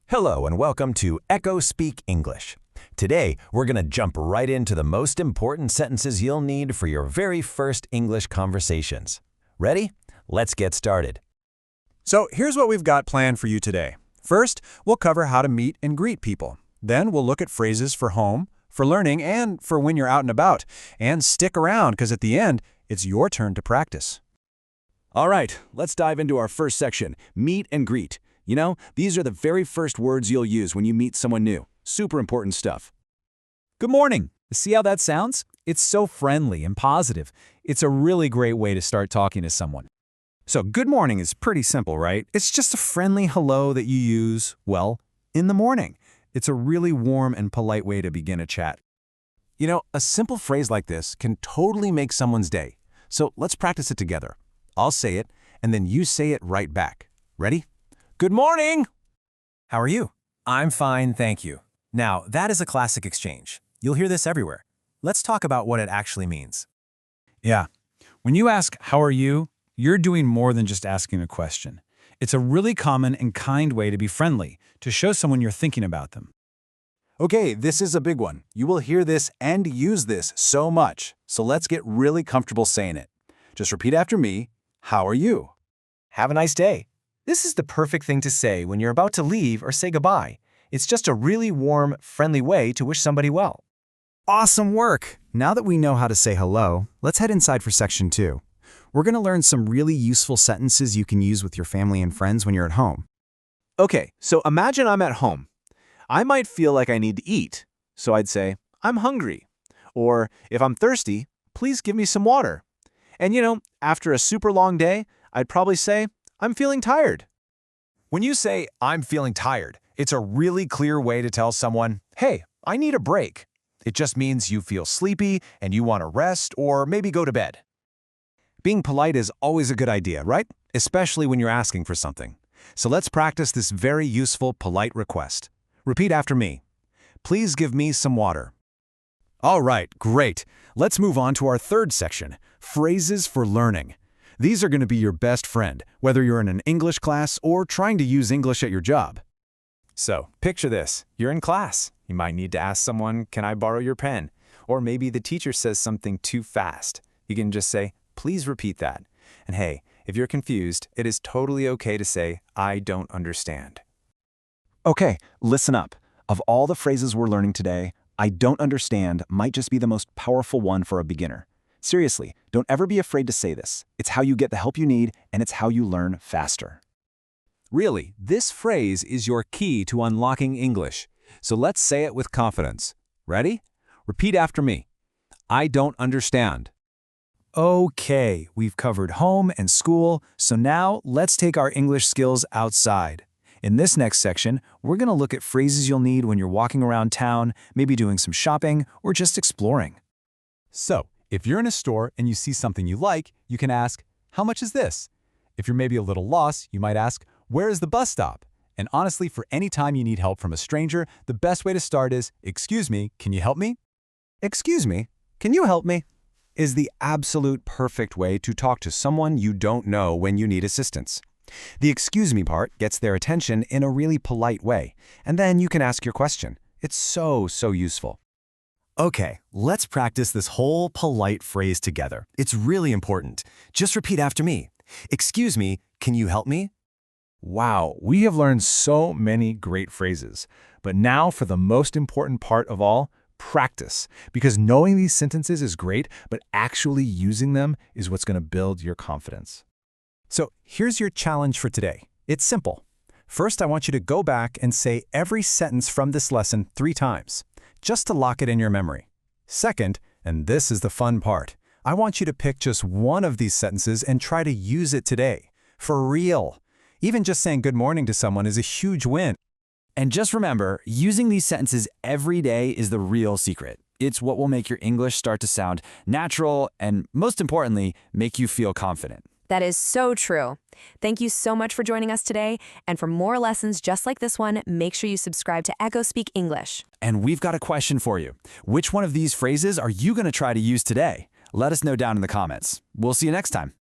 Hello and welcome to Echo Speak English. Today, we're going to jump right into the most important sentences you'll need for your very first English conversations. Ready? Let's get started. So here's what we've got planned for you today. First, we'll cover how to meet and greet people. Then we'll look at phrases for home, for learning, and for when you're out and about. And stick around, because at the end, it's your turn to practice. All right, let's dive into our first section, meet and greet. You know, these are the very first words you'll use when you meet someone new. Super important stuff. Good morning. See how that sounds? It's so friendly and positive. It's a really great way to start talking to someone. So good morning is pretty simple, right? It's just a friendly hello that you use, well, in the morning. It's a really warm and polite way to begin a chat. You know, a simple phrase like this can totally make someone's day. So let's practice it together. I'll say it, and then you say it right back. Ready? Good morning! How are you? I'm fine, thank you. Now, that is a classic exchange. You'll hear this everywhere. Let's talk about what it actually means. Yeah. When you ask, how are you, you're doing more than just asking a question. It's a really common and kind way to be friendly, to show someone you're thinking about them. Okay, this is a big one. You will hear this and use this so much. So let's get really comfortable saying it. Just repeat after me. How are you? Have a nice day. This is the perfect thing to say when you're about to leave or say goodbye. It's just a really warm, friendly way to wish somebody well. Awesome work! Now that we know how to say hello, let's head inside for section 2. We're going to learn some really useful sentences you can use with your family and friends when you're at home. Okay, so imagine I'm at home. I might feel like I need to eat, so I'd say, I'm hungry. Or if I'm thirsty, please give me some water. And you know, after a super long day, I'd probably say, I'm feeling tired. When you say, I'm feeling tired, it's a really clear way to tell someone, hey, I need a break. It just means you feel sleepy and you want to rest or maybe go to bed. Being polite is always a good idea, right? Especially when you're asking for something. So let's practice this very useful, polite request. Repeat after me. Please give me some water. All right, great. Let's move on to our third section, phrases for learning. These are going to be your best friend, whether you're in an English class or trying to use English at your job. So, picture this. You're in class. You might need to ask someone, can I borrow your pen? Or maybe the teacher says something too fast. You can just say, please repeat that. And hey, if you're confused, it is totally okay to say, I don't understand. Okay, listen up. Of all the phrases we're learning today, I don't understand might just be the most powerful one for a beginner. Seriously, don't ever be afraid to say this. It's how you get the help you need, and it's how you learn faster. Really, this phrase is your key to unlocking English. So let's say it with confidence. Ready? Repeat after me. I don't understand. Okay, we've covered home and school, so now let's take our English skills outside. In this next section, we're going to look at phrases you'll need when you're walking around town, maybe doing some shopping, or just exploring. So, if you're in a store and you see something you like, you can ask, how much is this? If you're maybe a little lost, you might ask, where is the bus stop? And honestly, for any time you need help from a stranger, the best way to start is, excuse me, can you help me? Excuse me, can you help me? Is the absolute perfect way to talk to someone you don't know when you need assistance. The excuse me part gets their attention in a really polite way, and then you can ask your question. It's so useful. Okay, let's practice this whole polite phrase together. It's really important. Just repeat after me. Excuse me, can you help me? Wow, we have learned so many great phrases. But now for the most important part of all, practice. Because knowing these sentences is great, but actually using them is what's going to build your confidence. So here's your challenge for today. It's simple. First, I want you to go back and say every sentence from this lesson 3 times, just to lock it in your memory. Second, and this is the fun part, I want you to pick just one of these sentences and try to use it today. For real. Even just saying good morning to someone is a huge win. And just remember, using these sentences every day is the real secret. It's what will make your English start to sound natural and, most importantly, make you feel confident. That is so true. Thank you so much for joining us today. And for more lessons just like this one, make sure you subscribe to Echo Speak English. And we've got a question for you. Which one of these phrases are you going to try to use today? Let us know down in the comments. We'll see you next time.